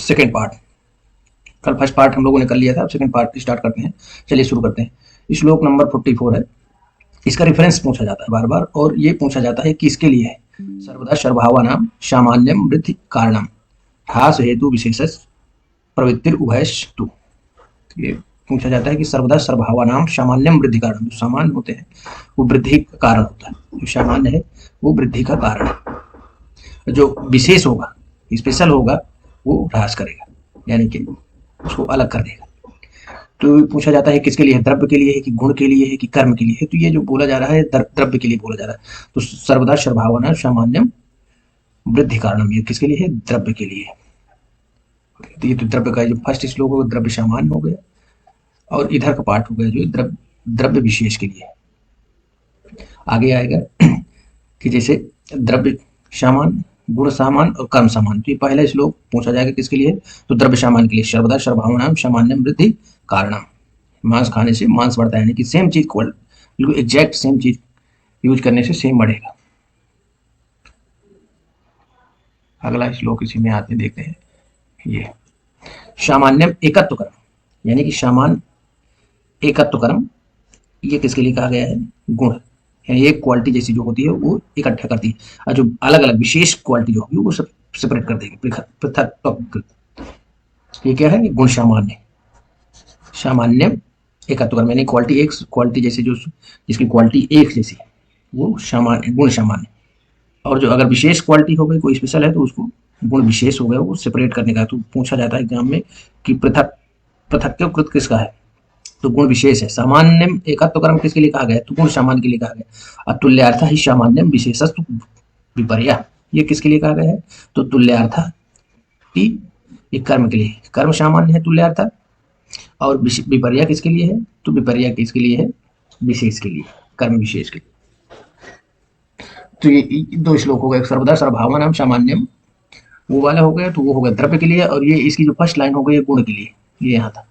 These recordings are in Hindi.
Second part. कल फर्स्ट पार्ट हम लोगों ने कर लिया था, अब सेकेंड पार्ट स्टार्ट करते हैं। चलिए शुरू करते हैं। श्लोक नंबर 44 है। इसका रेफरेंस पूछा जाता है बार बार, और ये पूछा जाता है किसके लिए है। सर्वदा सर्वभावानां सामान्यम वृद्धि कारणम ह्रास हेतु विशेषस प्रवृत्तिर उभयस्तु। ये पूछा जाता है कि सर्वदा सर्वभावानां सामान्यम वृद्धि कारण, जो सामान्य होते हैं वो वृद्धि का कारण होता है, जो सामान्य है वो वृद्धि का कारण है, जो विशेष होगा स्पेशल होगा वो ह्रास करेगा, यानी कि उसको अलग कर देगा। तो पूछा जाता है किसके लिए है, द्रव्य के लिए है कि गुण के लिए है कि कर्म के लिए है। तो ये जो बोला जा रहा है द्रव्य के लिए बोला जा रहा है। तो सर्वदा सर्वभावना सामान्यम वृद्धि कारणम, ये किसके लिए है, द्रव्य के लिए है। तो ये तो द्रव्य का जो फर्स्ट श्लोक हो द्रव्य सामान्य हो गया, और इधर का पार्ट हो गया जो द्रव्य विशेष के लिए। आगे आएगा कि जैसे द्रव्य सामान्य, गुण सामान्य और कर्म सामान्य। तो ये पहला श्लोक पूछा जाएगा किसके लिए, तो द्रव्य सामान्य के लिए। सर्वदा सर्वभावनां सामान्यम वृद्धि कारणम, मांस खाने से मांस बढ़ता है, यानी कि सेम चीज बिल्कुल एग्जैक्ट सेम चीज यूज करने से सेम बढ़ेगा। अगला श्लोक इसी में आते देखते हैं। ये सामान्यम एकत्व कर्म, यानी कि सामान्य एकत्व कर्म, ये किसके लिए कहा गया है, गुण, यानी एक क्वालिटी जैसी जो होती है वो इकट्ठा करती है, और जो अलग अलग विशेष क्वालिटी जो होगी वो सब सेपरेट कर देगी, पृथक। ये क्या है, गुण सामान्य, सामान्य एकत्व कर्म, यानी क्वालिटी एक क्वालिटी जैसी, जो जिसकी क्वालिटी एक जैसी वो सामान्य, गुण सामान्य। और जो अगर विशेष क्वालिटी हो गई, कोई स्पेशल है, तो उसको गुण विशेष हो गया, वो सेपरेट करने का। तो पूछा जाता है एग्जाम में कि पृथक्कृत किसका है, तो गुण विशेष है। सामान्यम एकत्व कर्म किसके लिए कहा गया, तो गुण सामान्य के लिए कहा गया। अतुल्यार्थ ही सामान्यम विशेषस्तु विपर्या, ये किसके लिए कहा गया है, तो तुल्यार्थ ही ये कर्म के लिए, कर्म सामान्य है तुल्यार्थ, और विपर्या किसके लिए है, तो विपर्या किसके लिए है, विशेष के लिए, कर्म विशेष के लिए। तो ये दो श्लोक हो गए, सर्वदा सर्वभावनां सामान्यम वो वाला हो गया, तो वो हो गया द्रव्य के लिए। और ये इसकी जो फर्स्ट लाइन हो गई गुण के लिए, ये यहाँ था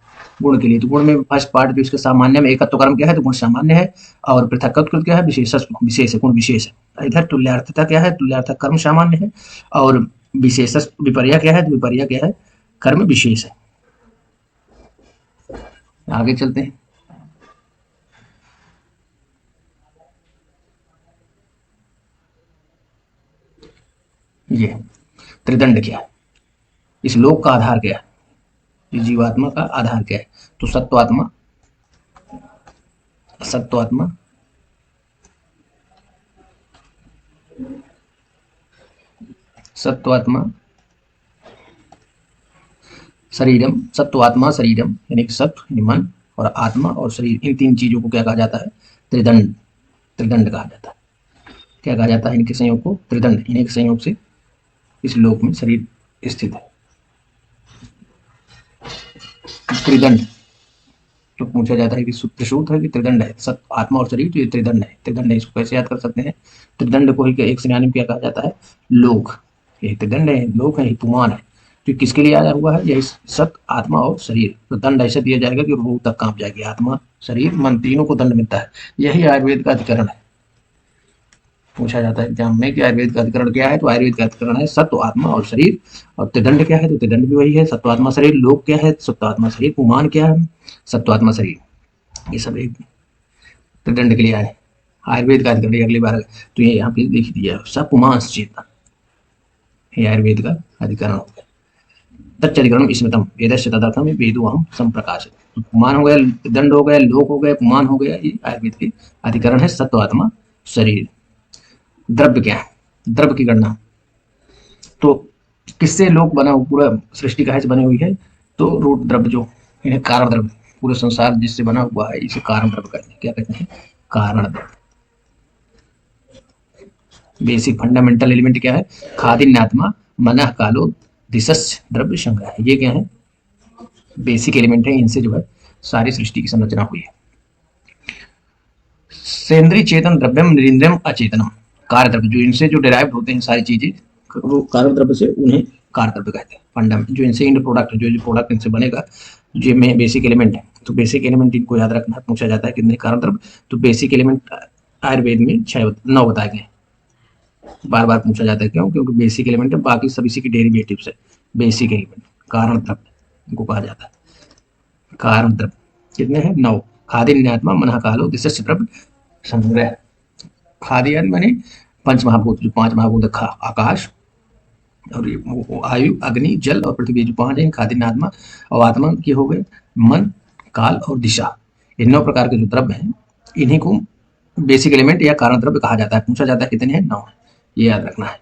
गुण के लिए। तो गुण में फर्स्ट पार्ट भी उसके सामान्य में एकत्व कर्म क्या है, तो गुण सामान्य है, और पृथक्कृत क्या है, विशेष है, गुण विशेष है। इधर तुल्यार्थता क्या है, तुल्यार्थ कर्म सामान्य है, और विशेष विपर्या क्या है, तो विपर्या क्या है, कर्म विशेष है। आगे चलते हैं। ये त्रिदंड क्या है, इस लोक का आधार क्या है, इस जीवात्मा का आधार क्या है, तो सत्वात्मा, असत्वात्मा, सत्वात्मा शरीरम, सत्वात्मा शरीरम, यानी कि सत्व यानी मन, और आत्मा और शरीर, इन तीन चीजों को क्या कहा जाता है, त्रिदंड, त्रिदंड कहा जाता है। क्या कहा जाता है इनके संयोग को, त्रिदंड। इन्हीं के संयोग से इस लोक में शरीर स्थित है। त्रिदंड तो पूछा जाता है कि त्रिशूल है कि त्रिदंड है, सत्व आत्मा और शरीर, तो ये त्रिदंड है। त्रिदंड है, इसको कैसे याद कर सकते हैं, त्रिदंड को ही एक सिनोनिम क्या कहा जाता है, लोक। ये त्रिदंड है, लोक है, पुमान है। तो किसके लिए आया हुआ है, यही सत्व आत्मा और शरीर। तो दंड ऐसे दिया जाएगा कि रूह तक कांप जाएगी, आत्मा शरीर मन तीनों को दंड मिलता है। यही आयुर्वेद का अधिकरण है। पूछा जाता है एग्जाम में कि आयुर्वेद का अधिकरण क्या है, तो आयुर्वेद का अधिकरण है सत्व आत्मा और शरीर। और त्रिदंड क्या है, तो त्रिदंड भी वही है, सत्वात्मा शरीर। लोक क्या है, सत्वात्मा शरीर। पुमान क्या है, सत्वात्मा शरीर। ये सब एक त्रिदंड के लिए आए। आयुर्वेद का अधिकरण अगली बार तो ये यहाँ पे लिख दिया, सब पुमांस चेतन, ये आयुर्वेद का अधिकरण हो गया। तच्चधिकरण स्मृतम वेदस्य तदर्थम वेदो हम संप्रकाश। पुमान हो गया, दंड हो गया, लोक हो गया, पुमान हो गया, ये आयुर्वेद के अधिकरण है सत्वात्मा शरीर। द्रव्य क्या है, द्रव्य की गणना, तो किससे लोक बना हुआ, पूरा सृष्टि कहाँ से बनी हुई है, तो रूट द्रव्य, जो इन्हें कारण द्रव्य, पूरे संसार जिससे बना हुआ है इसे कारण द्रव्य कहते हैं। क्या कहते हैं, कारण द्रव्य। बेसिक फंडामेंटल एलिमेंट क्या है, खादिन्यात्मा मनः कालो दिशस् द्रव्य संग्रह, ये क्या है, बेसिक एलिमेंट है। इनसे जो है सारी सृष्टि की संरचना हुई है। सेंद्रीय चेतन द्रव्यम निरिंद्रम अचेतनम, कार्य द्रव्य, जो इनसे जो डिराइव होते हैं सारी चीजें, वो कार्य द्रव्य से उन्हें कार्य द्रव्य कहते हैं। फंडामेंट जो इनसे इंड प्रोडक्ट, जो प्रोडक्ट इनसे बनेगा, जो में बेसिक एलिमेंट है। तो बेसिक एलिमेंट इनको याद रखना, पूछा जाता है कितने कार्य द्रव्य, तो बेसिक एलिमेंट आयुर्वेद में 9 बताए गए। बार बार पूछा जाता है, क्यों, क्योंकि बेसिक एलिमेंट है, बाकी सब इसी की डेरिवेटिव्स है। बेसिक एलिमेंट कारण द्रव्य इनको कहा जाता है। कारण द्रव्य कितने हैं? 9। खादीन्यात्मा मनः कालो दिशस्य द्रव्य संग्रह। खादीयान माने पंच महाभूत, जो 5 महाभूत आकाश और आयु, अग्नि, जल और पृथ्वी, जो 5 हैं। खादीन्यात्मा और आत्मा के हो गए मन, काल और दिशा। ये 9 प्रकार के जो द्रव्य हैं, इन्हीं को बेसिक एलिमेंट या कारण द्रव्य कहा जाता है। पूछा जाता है कितने हैं? 9 है, ये याद रखना है।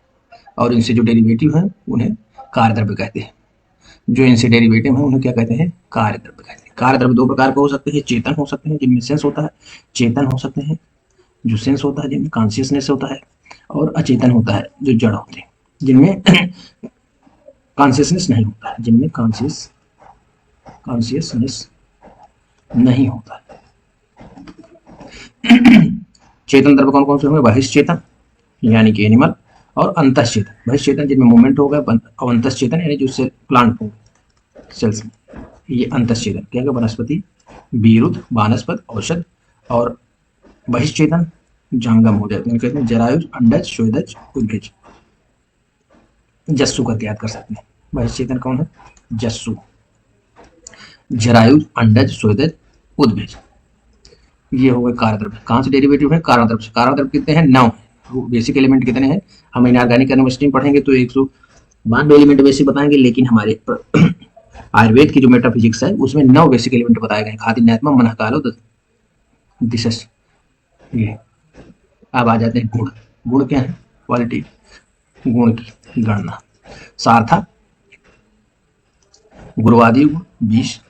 और इनसे जो डेरिवेटिव हैं उन्हें कार्य द्रव्य कहते हैं। जो इनसे डेरिवेटिव हैं उन्हें क्या कहते हैं? कार्य द्रव्य कहते हैं। कार्य द्रव्य 2 प्रकार के हो सकते हैं। चेतन हो सकते हैं जिनमें सेंस होता है, चेतन हो सकते हैं जो सेंस होता है जिनमें कॉन्शियसनेस होता है, और अचेतन होता है जो जड़ होते हैं जिनमें कॉन्शियसनेस नहीं होता है, जिनमें कॉन्शियसनेस नहीं होता है। चेतन द्रव्य कौन कौन से होंगे? बहिश्चेतन यानी कि एनिमल, और अंतश्चेतन। बहिश्चेतन जिनमें मूवमेंट होगा, और अंतश्चेतन यानी जो सेल प्लांट हो सेल्स में, ये अंतश्चेतन क्या है? वनस्पति, विरुद्ध, वानस्पत, औषध। और बहिश्चेतन जंगम हो जाते हैं, कहते हैं जरायुज, अंडज, स्वेदज, उद्भिज। जस्सु करके याद कर सकते हैं। बहिश्चेतन कौन है? जस्सु। जरायुज, अंडज, स्वेदज, उद्भिज। ये हो गए कार्य द्रव्य। कहाँ से डेरिवेटिव है? कारण द्रव्य से। कारण द्रव्य कितने हैं? 9 है। बेसिक एलिमेंट कितने हैं? हम इनऑर्गेनिक केमिस्ट्री में पढ़ेंगे तो 192 एलिमेंट बेसिक बताएंगे, लेकिन हमारे आयुर्वेद की जो मेटाफिजिक्स है उसमें 9 बेसिक एलिमेंट बताए गए। खादीन्यात्मा मनः कालो दिशस्। ये अब आ जाते हैं गुण। गुण क्या है? क्वालिटी। गुण की गणना। सार्था, गुरुवादी गुण 20,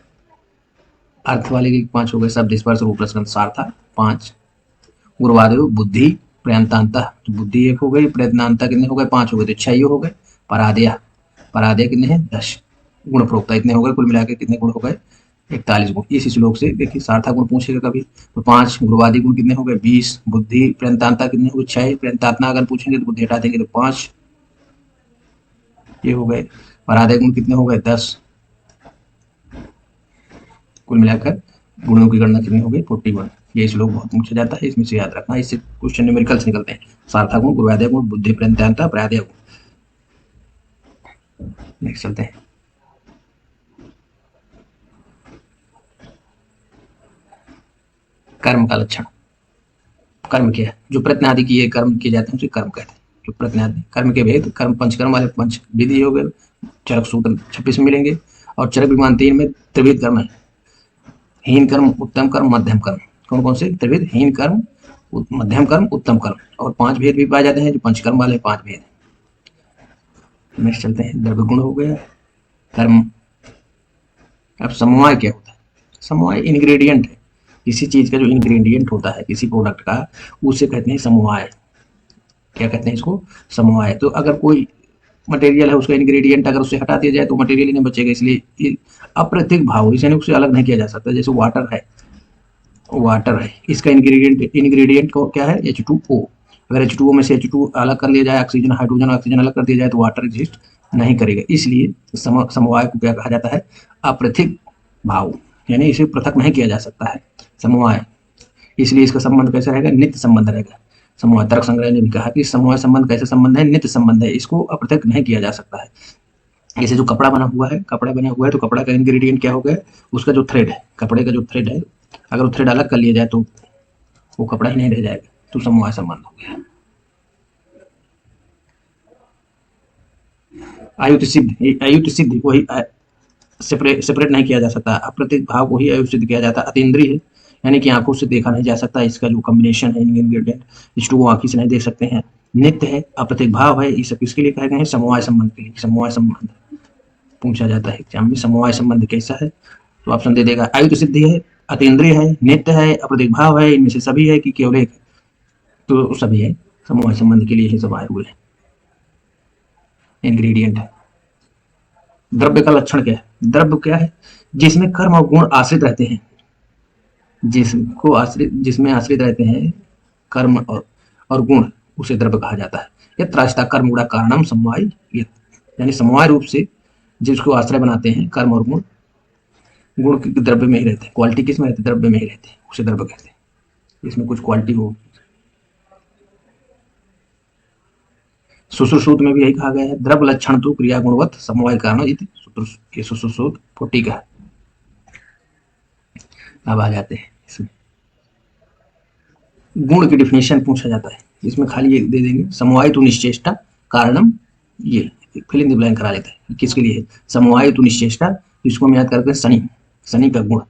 अर्थ वाले के 5 हो गए, शब्द, स्पर्श, रूप, रसगंध। सार्था 5। गुरुवादी बुद्धि, प्रयंतांता, तो बुद्धि 1 हो गई, प्रयत्नांता कितने हो गए? 5 हो गए, तो 6 हो गए। परादया, परादया कितने हैं? 10। गुण प्रोक्ता इतने हो गए, कुल मिलाकर कितने गुण हो गए? 41 गुण। इस श्लोक से देखिए सार्थक गुण पूछेगा कभी तो 5, गुरुवादी गुण कितने हो गए? 20, बुद्धि प्रयंतांता कितने हो गए? 6, प्रयंतात्मा अगर पूछेंगे तो बुद्धि हटा देंगे तो 5, ये हो गए। परादय गुण कितने हो गए? 10। कुल मिलाकर गुणों की गणना कितनी हो गई? 41। ये श्लोक बहुत पूछा जाता है, इसमें से याद रखना, इससे क्वेश्चन न्यूमेरिकल्स निकलते हैं। सार्थक गुण, गुरुवादय गुण, बुद्धि प्रयंतांता, परादय गुण। नेक्स्ट चलते हैं। कर्म का लक्षण। कर्म क्या है? जो प्रयत्न आदि किए कर्म किए जाते हैं उसे कर्म कहते हैं। जो प्रयत्न आदि कर्म के भेद, कर्म पंचकर्म वाले 5 विधि हो गए, चरक सूत्र 26 में मिलेंगे। और चरक विमान 3 में त्रिविध कर्म है। हीन कर्म, उत्तम कर्म, मध्यम कर्म। कौन कौन से? त्रिविध, हीन कर्म, मध्यम कर्म, उत्तम कर्म। और 5 भेद भी पाए जाते हैं जो पंचकर्म वाले 5 भेद। नेक्स्ट चलते हैं। द्रव्य गुण हो गया, कर्म। अब समवाय क्या होता है? समवाय इंग्रेडिएंट है। किसी चीज का जो इंग्रेडिएंट होता है किसी प्रोडक्ट का, उसे कहते हैं समवाय। क्या कहते हैं इसको? समवाय। तो अगर कोई मटेरियल है, उसका इंग्रेडिएंट अगर उसे हटा दिया जाए तो मटेरियल ही नहीं बचेगा, इसलिए अप्रत्यक्ष भाव, इसे उसे अलग नहीं किया जा सकता। जैसे वाटर है, वाटर है, इसका इंग्रेडिएंट को क्या है? H2O। अगर H2O में से H2 अलग कर लिया जाए, ऑक्सीजन, हाइड्रोजन, ऑक्सीजन अलग कर दिया जाए तो वाटर एग्जिस्ट नहीं करेगा। इसलिए समवाय को क्या कहा जाता है? अपृथक भाव, यानी इसे पृथक नहीं किया जा सकता है समवाय। इसलिए इसका संबंध कैसा रहेगा? नित्य संबंध रहेगा। समवाय तर्क संग्रह ने भी कहा कि समवाय संबंध कैसा संबंध है? नित्य संबंध है, इसको अपृथक नहीं किया जा सकता है। जैसे जो कपड़ा बना हुआ है, तो कपड़ा का इंग्रेडिएंट क्या हो गया? उसका जो थ्रेड है, कपड़े का जो थ्रेड है, अगर वो थ्रेड अलग कर लिया जाए तो वो कपड़ा ही नहीं रह जाएगा, तो समवाय संबंध हो गया। आयुत सिद्ध वही सेपरेट नहीं किया जा सकता। अप्रत्यक्ष भाव को ही आयुत सिद्ध किया जाता है। अतीन्द्रिय है, यानी कि आंखों से देखा नहीं जा सकता, इसका जो कॉम्बिनेशन है इंग्रेडिएंट, इसको आंखी से नहीं देख सकते हैं। नित्य है, अप्रत्यक्ष भाव है, ये सब किसके लिए कहे गए हैं? समवाय संबंध के लिए। समवाय संबंध पूछा जाता है एग्जाम में, समवाय संबंध कैसा है? तो ऑप्शन दे देगा, आयुत सिद्धि है, अतीन्द्रिय है, नित्य है, अप्रत्यक्ष भाव है, इनमें से सभी है कि केवल एक? तो सभी है। समवाय संबंध के लिए ही सब आए हुए हैं इंग्रेडिएंट है। द्रव्य का लक्षण क्या है? द्रव्य क्या है? जिसमें कर्म और गुण आश्रित रहते हैं, जिसमें आश्रित रहते हैं कर्म और गुण, उसे द्रव्य कहा जाता है। यत्रास्ता कर्म गुणा कारणम समवाय, यानी समवाय रूप से जिसको आश्रय बनाते हैं कर्म और गुण, गुण द्रव्य में ही रहते हैं। क्वालिटी किस में रहते हैं? द्रव्य में ही रहते हैं, उसे द्रव्य कहते हैं। इसमें कुछ क्वालिटी हो। सुश्रुत में भी यही कहा गया है, द्रव्य लक्षण तो क्रिया गुणवत्त समवाय कारण ये सुश्रुत 40 का है। अब आ जाते हैं इसमें गुण की डिफिनेशन पूछा जाता है, इसमें खाली ये दे देंगे समवाय तो निश्चेष्टा कारणम, ये फिल इन द ब्लैंक करा लेते हैं किसके लिए है, समवाय तो निश्चेष्टा, इसको हम याद करते हैं शनि, शनि का गुण,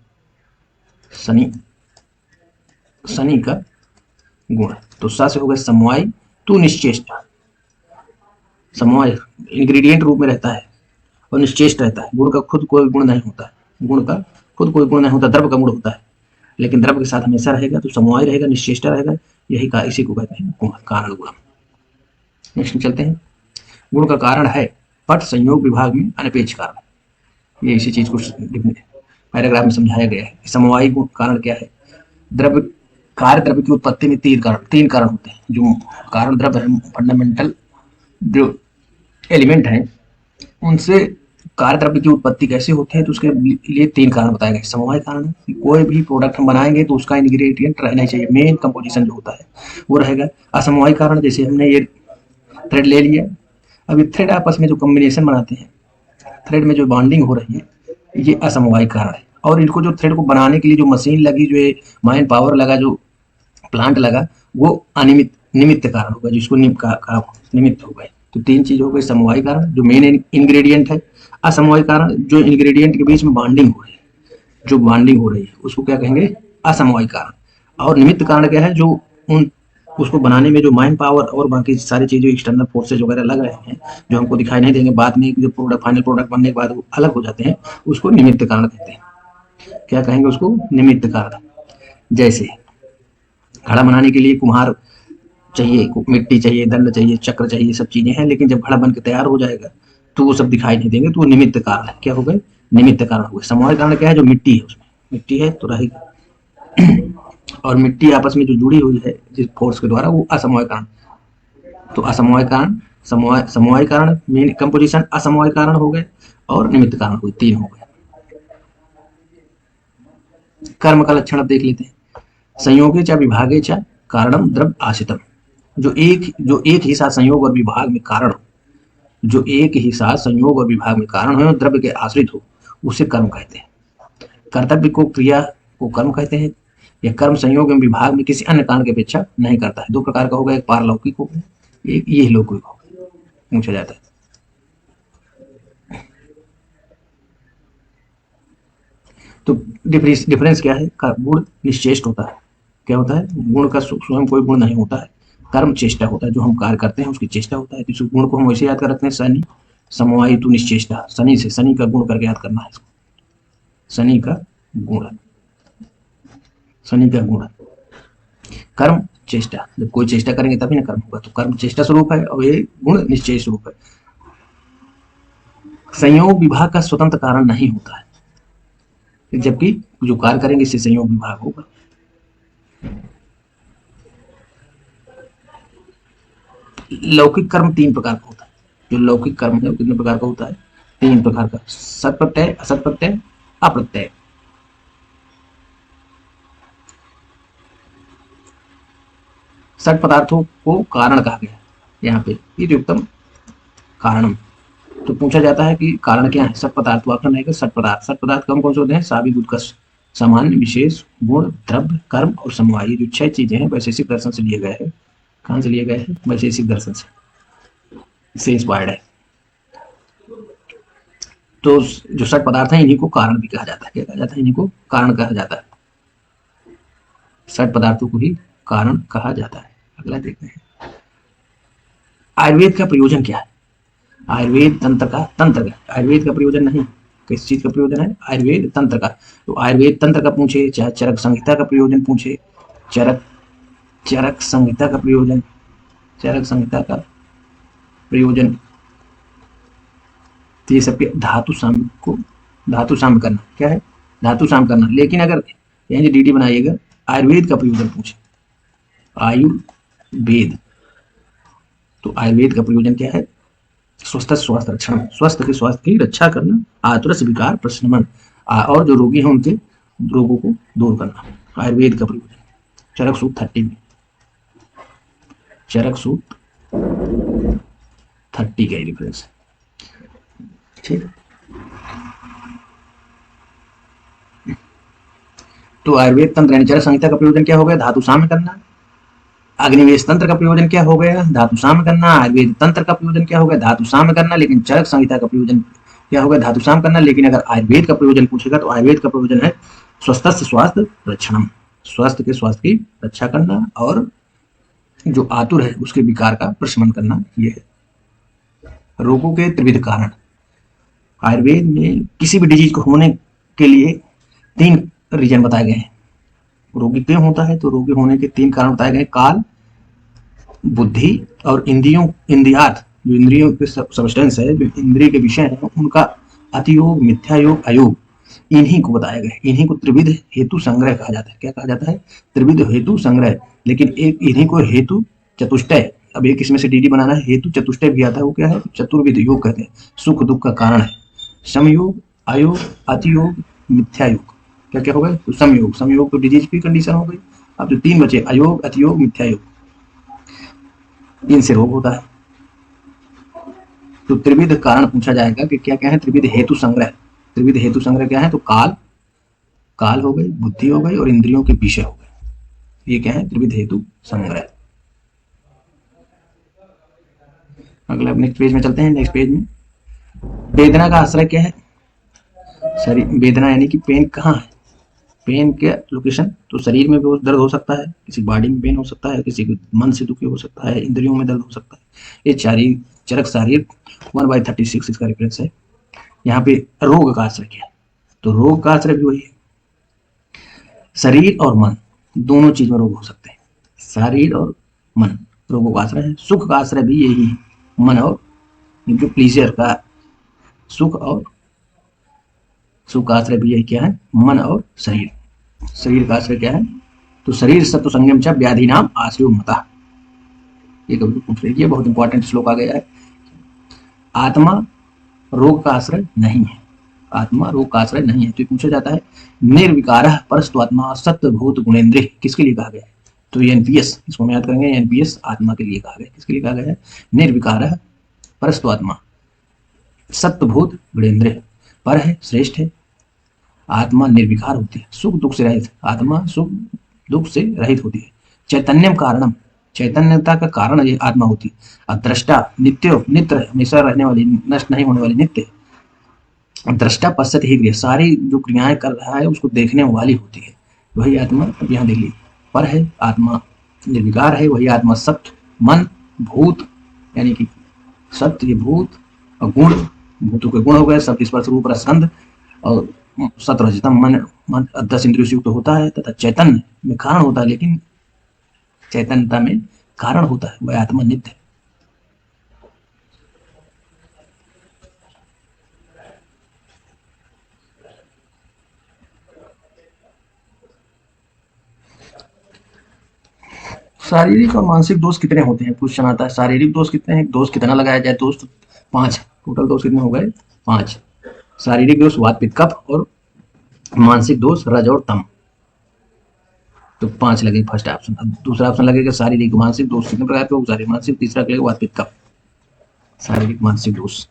शनि शनि का गुण, तो सा से हो गया समवाय तो निश्चेष्टा, समवाय इंग्रेडिएंट रूप में रहता है और निश्चेष्ट रहता है, गुण का खुद कोई गुण नहीं होता है, गुण का खुद कोई गुण नहीं होता, द्रव्य का गुण होता है, लेकिन द्रव्य के साथ हमेशा रहेगा, तो समवाय रहेगा, निश्चेष्टा रहेगा, यही का इसी को कहते हैं गुण, कारण गुण। नेक्स्ट चलते हैं, गुण का कारण है पट संयोग विभाग में अनपेक्ष कारण, ये इसी चीज को पैराग्राफ में समझाया गया है। समवायी गुण कारण क्या है, द्रव्य कार्य द्रव्य की उत्पत्ति में तीन कारण होते हैं, जो कारण द्रव्य है, फंडामेंटल जो एलिमेंट है, उनसे कार्य द्रव्य की उत्पत्ति कैसे होती है, तो उसके लिए 3 कारण बताए गए। समवाय कारण, कोई भी प्रोडक्ट हम बनाएंगे तो उसका इंग्रेडिएंट रहना चाहिए, मेन कंपोजिशन जो होता है वो रहेगा। असमवाय कारण, जैसे हमने ये थ्रेड ले लिया, अब ये थ्रेड आपस में जो कॉम्बिनेशन बनाते हैं, थ्रेड में जो बॉन्डिंग हो रही है, ये असमवाय कारण है। और इनको जो थ्रेड को बनाने के लिए जो मशीन लगी, जो माइन पावर लगा, जो प्लांट लगा, वो अनिमित निमित्त कारण होगा, जिसको निमित्त हो गए। तो 3 चीज हो गई, समवाय कारण जो मेन इंग्रेडिएंट है, असमवाय कारण जो इंग्रेडिएंट के बीच में बॉन्डिंग हो रही है, जो बॉन्डिंग हो रही है उसको क्या कहेंगे, असमवाय कारण। और निमित्त कारण क्या है, जो उन उसको बनाने में जो माइन पावर और बाकी सारी चीजें एक्सटर्नल फोर्सेज वगैरह लग रहे हैं, जो हमको दिखाई नहीं देंगे, बाद में जो प्रोडक्ट फाइनल प्रोडक्ट बनने के बाद वो अलग हो जाते हैं, उसको निमित्त कारण कहते हैं। क्या कहेंगे उसको, निमित्त कारण। जैसे घड़ा बनाने के लिए कुम्हार चाहिए, मिट्टी चाहिए, दंड चाहिए, चक्र चाहिए, सब चीजें हैं, लेकिन जब घड़ा बन के तैयार हो जाएगा तो वो सब दिखाई नहीं देंगे, तो वो निमित्त कारण है। क्या हो गए, निमित्त कारण हो गए। समवाय कारण क्या है, जो मिट्टी है, उसमें मिट्टी है तो रहेगी, और मिट्टी आपस में जो जुड़ी हुई है जिस फोर्स के द्वारा, वो असमवाय कारण। तो असमवाय कारण, समवाय कारण मेन कंपोजिशन, असमवाय कारण हो गए, और निमित्त कारण हो गए, 3 हो गए। कर्म का लक्षण अब देख लेते हैं, संयोगे च विभागे च कारणम द्रव्य आश्रितम, जो एक ही साथ संयोग और विभाग में कारण हो, जो एक ही साथ संयोग और विभाग में कारण हो, द्रव्य के आश्रित हो, उसे कर्म कहते हैं। कर्तव्य को, क्रिया को कर्म कहते हैं। यह कर्म संयोग एवं विभाग में किसी अन्य कारण की अपेक्षा नहीं करता है। 2 प्रकार का होगा, एक पारलौकिक होगा, एक ये लौकिक होगा, पूछा जाता है। तो डिफरेंस क्या है, गुण निश्चेष्ट होता है, क्या होता है, गुण का स्वयं कोई गुण नहीं होता है, कर्म चेष्टा होता है, जो हम कार्य करते हैं उसकी चेष्टा होता है। इस गुण को हम वैसे याद कर रखते हैं, शनि समवायु तो निश्चेष्टा, शनि से, शनि का गुण करके याद करना है इसको, शनि का गुण, शनि का गुण। कर्म चेष्टा, जब कोई चेष्टा करेंगे तभी ना कर्म होगा, तो कर्म चेष्टा स्वरूप है और ये गुण निश्चय स्वरूप है। संयोग विभाग का स्वतंत्र कारण नहीं होता है, जबकि जो कार्य करेंगे इससे संयोग विभाग होगा। लौकिक कर्म 3 प्रकार का होता है, जो लौकिक कर्म है वो कितने प्रकार का होता है, 3 प्रकार का, सत प्रत्यय, असत प्रत्यय, अप्रत्यय। सट पदार्थों को कारण कहा गया यहाँ पे, इत्युक्तम कारणम। तो पूछा जाता है कि कारण क्या है, सट पदार्थ, ऑप्शन रहेगा सट पदार्थ। सट पदार्थ कौन कौन से होते हैं, साविक, उत्कर्ष, सामान्य, विशेष, गुण, द्रव्य, कर्म और समवाय, जो 6 चीजें हैं वैशेषिक दर्शन से लिए गए हैं। कहां से लिए गए हैं, वैशेषिक दर्शन से इंस्पायर्ड है। तो जो सट पदार्थ है इन्हीं को कारण भी कहा जाता है, क्या कहा जाता है, इन्हीं को कारण कहा जाता है, सट पदार्थों को ही कारण कहा जाता है। अगला देखते हैं, आयुर्वेद का प्रयोजन क्या है, आयुर्वेद तंत्र का, आयुर्वेद का प्रयोजन नहीं, किस चीज का प्रयोजन है, आयुर्वेद तंत्र का। तो आयुर्वेद तंत्र का पूछे, चाहे चरक संहिता का प्रयोजन पूछे, चरक संहिता का प्रयोजन, चरक संहिता का प्रयोजन, तो ये सबके धातु साम करना, क्या है, धातु साम करना। लेकिन अगर यहीं डीडी बनाइएगा, आयुर्वेद का प्रयोजन पूछे, आयुर्वेद, तो आयुर्वेद का प्रयोजन क्या है, स्वस्थ स्वास्थ्य रक्षण, स्वस्थ के स्वास्थ्य की रक्षा करना, आतुरस विकार प्रशमन, और जो रोगी हैं उनके रोगों को दूर करना, आयुर्वेद का प्रयोजन। चरक सूत्र 30 में, चरक सूत्र 30 का डिफरेंस। ठीक, तो आयुर्वेद तंत्र यानी चरक संहिता का प्रयोजन क्या हो गया? धातु साम्य करना। अग्निवेश तंत्र का प्रयोजन क्या हो गया? धातु साम्य करना। आयुर्वेद तंत्र का प्रयोजन क्या हो गया? धातु साम्य करना। लेकिन चरक संहिता का प्रयोजन क्या होगा? धातु साम्य करना। लेकिन अगर आयुर्वेद का प्रयोजन पूछेगा तो आयुर्वेद का प्रयोजन है स्वस्थ स्वास्थ्य रक्षणम, स्वास्थ्य के स्वास्थ्य की रक्षा करना और जो आतुर है उसके विकार का प्रशमन करना। ये है रोगों के त्रिविध कारण। आयुर्वेद में किसी भी डिजीज को होने के लिए 3 रीजन बताए गए हैं। रोगी क्यों होता है? तो रोगी होने के 3 कारण बताए गए, काल, बुद्धि और इंद्रियों, इंद्रियार्थ, जो इंद्रियों के सब्सटेंस है, जो इंद्रिय के विषय है, उनका अतियोग, मिथ्यायोग, अयोग, इन्हीं को बताया गया। इन्हीं को त्रिविध हेतु संग्रह कहा जाता है। क्या कहा जाता है? त्रिविध हेतु संग्रह। लेकिन एक इन्हीं को हेतु चतुष्टय, अब एक इसमें से डीडी बनाना है, हेतु चतुष्टय भी आता है। वो क्या है? चतुर्विध योग कहते हैं। सुख दुख का कारण है। समयोग, अयोग, अतियोग, मिथ्यायोग। क्या क्या हो गए? तो समयोग, समयोग तो डिजीज की कंडीशन हो गई। अब जो 3 बचे, अयोग, अतियोग, मिथ्यायोग, इनसे रोग होता है। तो त्रिविध कारण पूछा जाएगा कि क्या क्या है? त्रिविध हेतु संग्रह। त्रिविध हेतु संग्रह क्या है? तो काल, काल हो गई, बुद्धि हो गई और इंद्रियों के विषय हो गए। ये क्या है? त्रिविध हेतु संग्रह। अगला नेक्स्ट पेज में चलते हैं। नेक्स्ट पेज में वेदना का आश्रय क्या है? शरीर, वेदना यानी कि पेन कहाँ है? पेन के लोकेशन, तो शरीर में भी दर्द हो सकता है, किसी बॉडी में पेन हो सकता है, किसी के मन से दुखी हो सकता है, इंद्रियों में दर्द हो सकता है। ये शारीरिक चरक शारीरिक 1/36 इसका रेफरेंस है। यहाँ पे रोग का आश्रय क्या है? तो रोग का आश्रय भी वही है, शरीर और मन दोनों चीज में रोग हो सकते हैं। शरीर और मन रोगों का आश्रय है। सुख का आश्रय भी यही है, मन और जो प्लीजर का सुख, और सुख का आश्रय भी यही क्या है? मन और शरीर। शरीर का आश्रय क्या है? तो शरीर सत्व संयम च व्याधि नाम आश्रय मता। ये कभी पूछ लीजिए, बहुत इंपॉर्टेंट श्लोक आ गया है। आत्मा रोग का आश्रय नहीं है। आत्मा रोग का आश्रय नहीं है। तो पूछा जाता है निर्विकारः परस्तु आत्मा सत्वभूत गुणेन्द्रिय किसके लिए कहा गया है? तो ये एनपीएस, इसको हम याद करेंगे। एनपीएस आत्मा के लिए कहा गया। किसके लिए कहा गया है? निर्विकारः परस्तु आत्मा सत्वभूत गुणेन्द्रिय, पर है, श्रेष्ठ है। आत्मा निर्विकार होती है, सुख दुख से रहित। आत्मा सुख दुख से रहित होती है। चैतन्यम कारणम, चैतन्यता का कारण ये आत्मा होती है। और दृष्टा नित्य, नित्य हमेशा रहने वाली, नष्ट नहीं होने वाली, नित्य। दृष्टा पश्चात ही क्रिया, सारी जो क्रियाएं कर रहा है उसको देखने वाली होती है। वही आत्मा यहाँ देख लीजिए, पर है, आत्मा निर्विकार है। वही आत्मा सत्य, मन, भूत यानी कि सत्य, ये भूत, और गुण, भूतों के गुण हो गए, शब्द स्पर्श रूप रस गंध, और सतरजतम मन, मन 10 इंद्रियों से युक्त होता है। तथा चैतन्य में कारण होता है, लेकिन चैतन्यता में कारण होता है, वह आत्मा नित्य है। शारीरिक और मानसिक दोष कितने होते हैं? क्वेश्चन आता है, शारीरिक दोष कितने हैं? दोष कितना लगाया जाए? दोष 5। टोटल दोष कितने हो गए? 5। शारीरिक दोष वात पित्त कफ, और मानसिक दोष रज और तम। तो 5 लगेगा फर्स्ट ऑप्शन। अब दूसरा ऑप्शन लगेगा शारीरिक मानसिक दोष कितने प्रकार के? शारीरिक मानसिक। तीसरा लगेगा वात पित्त कफ, शारीरिक मानसिक दोष।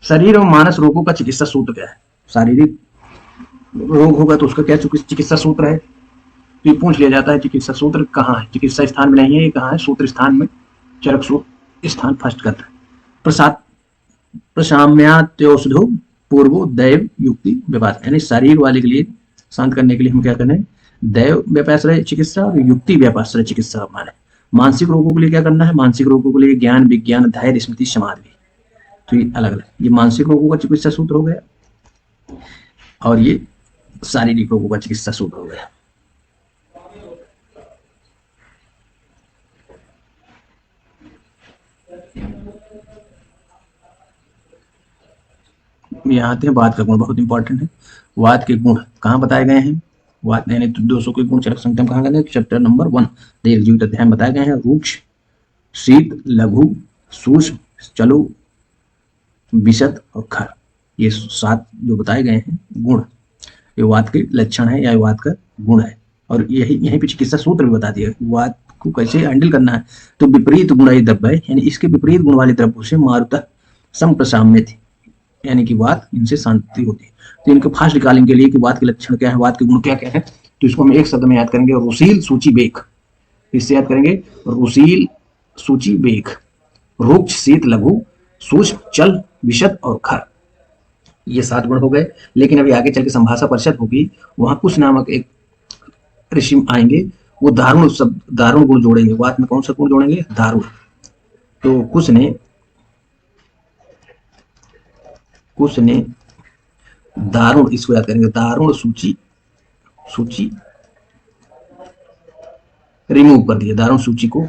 शरीर और मानस रोगों का चिकित्सा सूत्र क्या है? शारीरिक रोग होगा तो उसका क्या चिकित्सा सूत्र है? तो ये पूछ लिया जाता है चिकित्सा सूत्र कहाँ है? चिकित्सा स्थान में नहीं है, ये कहाँ है? सूत्र स्थान में चरक सूत्र स्थान फर्स्ट करता है। प्रसाद प्रशाम्यात्योषधो पूर्वो दैव युक्ति व्यापार, यानी शरीर वाले के लिए शांत करने के लिए हम क्या करना है? दैव व्यापाश्रय चिकित्सा और युक्ति व्यापाश्रय चिकित्सा हमारे। मानसिक रोगों के लिए क्या करना है? मानसिक रोगों के लिए ज्ञान, विज्ञान, धैर्य, स्मृति, समाधि। तो ये अलग अलग, ये मानसिक रोगों का चिकित्सा सूत्र हो गया, और ये शारीरिक रोगों का चिकित्सा सूत्र हो गया। यहाँ आते हैं वात का गुण, बहुत इंपॉर्टेंट है। वात के गुण कहाँ बताए गए हैं? वात यानी दोषों के गुण चरक संहिता कहाँ गए? चैप्टर नंबर 1 दीर्घजीवित अध्याय में बताए गए हैं। रूक्ष, शीत, लघु, सूक्ष्म, चलु, विशद और खर, ये 7 जो बताए गए हैं गुण। ये वात के लक्षण है या वात का गुण है। और यहीं पे चिकित्सा सूत्र भी बता दिया वात को कैसे हैंडल करना है। तो विपरीत गुणाई द्रव्य यानी इसके विपरीत गुण वाले द्रव्यों से मारुता संप्रसाम्य थी, यानी कि वात इनसे शांति होती है। तो इनको फास्ट निकालने के लिए कि वात के लक्षण क्या है, वात के गुण क्या क्या है, तो इसको हम एक शब्द में याद करेंगे, रुशील सूची वेग। इससे याद करेंगे रुशील सूची वेग, रुक्ष शीत लघु सूक्ष्म चल विशद और खर, ये 7 गुण हो गए। लेकिन अभी आगे चल के संभाषा परिषद होगी, वहां कुछ नामक एक ऋषि आएंगे, वो दारुण शब्द दारुण गुण जोड़ेंगे। वात में कौन सा गुण जोड़ेंगे, दारुण। तो कुछ ने दारुण, इसको याद करेंगे, दारुण सूची रिमूव कर दिया, दारुण सूची को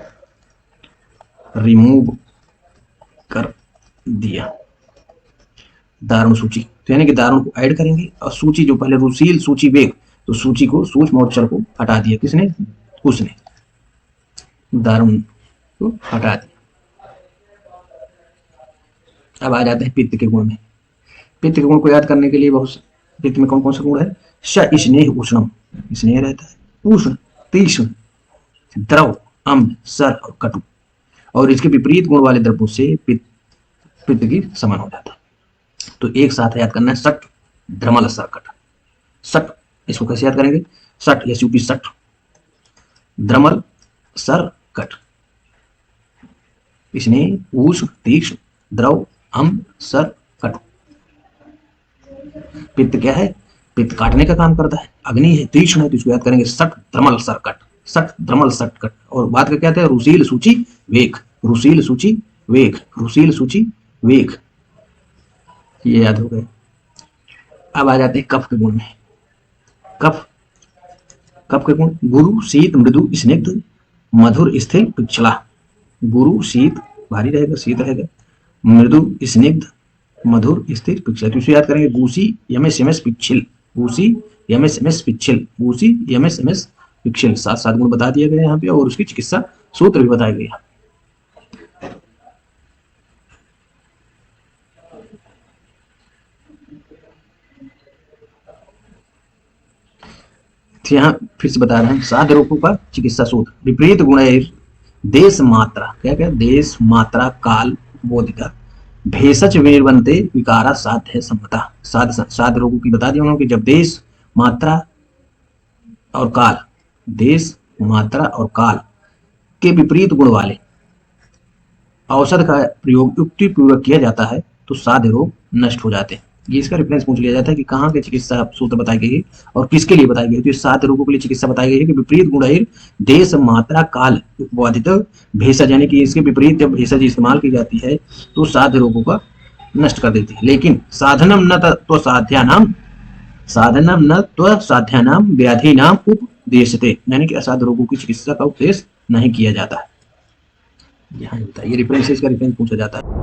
रिमूव कर दिया, दारुण सूची। तो यानी कि दारुण को ऐड करेंगे और सूची जो पहले रुशील सूची वेग, तो सूची को सूक्ष्म और चल को हटा दिया, किसने, उसने, दारुण को हटा दिया। अब आ जाते हैं पित्त के गुण में। पित्त के गुण को याद करने के लिए बहुत, पित्त में कौन कौन सा गुण है, स्नेह उष्णम, स्नेह रहता है, उष्ण तीक्ष्ण द्रव अम्ल सर और कटु, और इसके विपरीत गुण वाले द्रव्यों से पित्त की समान हो जाता है। तो एक साथ याद करना है, सट द्रमल सरकट। सट, इसको कैसे याद करेंगे, सट SUP सट, द्रमल सर कट, स्नेह उष्ण तीक्ष्ण द्रव अम्ल सर कटु। पित्त क्या है, पित्त काटने का काम करता है, अग्नि है, तीक्ष्ण है, तो इसको याद करेंगे सट द्रमल सरकट, सट द्रमल सटकट। और बात का क्या है, रुशील सूची वेग, रुशील सूची वेग, रुशील सूची वेग, ये याद हो गए। अब आ जाते हैं कफ के गुण में। कफ के गुण, गुरु शीत मृदु स्निग्ध मधुर स्थिर पिछला। गुरु शीत भारी रहेगा, शीत रहेगा, मृदु स्निग्ध मधुर स्थिर पिछला। तो इसे याद करेंगे, गूसी यमस पिछिल, गूसी यमस पिछिल, गूसी यमस पिछिल। 7 गुण बता दिए गए यहाँ पे, और उसकी चिकित्सा सूत्र भी बताए गए। यहाँ फिर से बता रहे हैं, 7 रोगों का चिकित्सा सूत्र। विपरीत गुण देश मात्रा, क्या क्या, देश मात्रा काल बोधिका भेषज विनिर्बंते विकारा साध्य सम्मता। 7 रोगों की बता दिया उन्होंने कि जब देश मात्रा और काल, देश मात्रा और काल के विपरीत गुण वाले औषध का प्रयोग युक्ति पूर्वक किया जाता है तो साध्य रोग नष्ट हो जाते हैं। ये इसका रेफरेंस पूछ लिया जाता है कि कहाँ के चिकित्सा सूत्र बताई गई है और किसके लिए बताई गई है। तो 7 रोगों के लिए चिकित्सा बताई गई है कि विपरीत गुण देश मात्रा काल बाधित भेषज, यानी कि इसके विपरीत जब भेषज इस्तेमाल की जाती है तो 7 रोगों का नष्ट कर देती है। लेकिन साधनम न तो साध्यानाम व्याधि नाम उपदेशते, यानी कि असाध्य रोगों की चिकित्सा का उपदेश नहीं किया जाता है। यहाँ ये रेफरेंस, इसका रेफरेंस पूछा जाता है।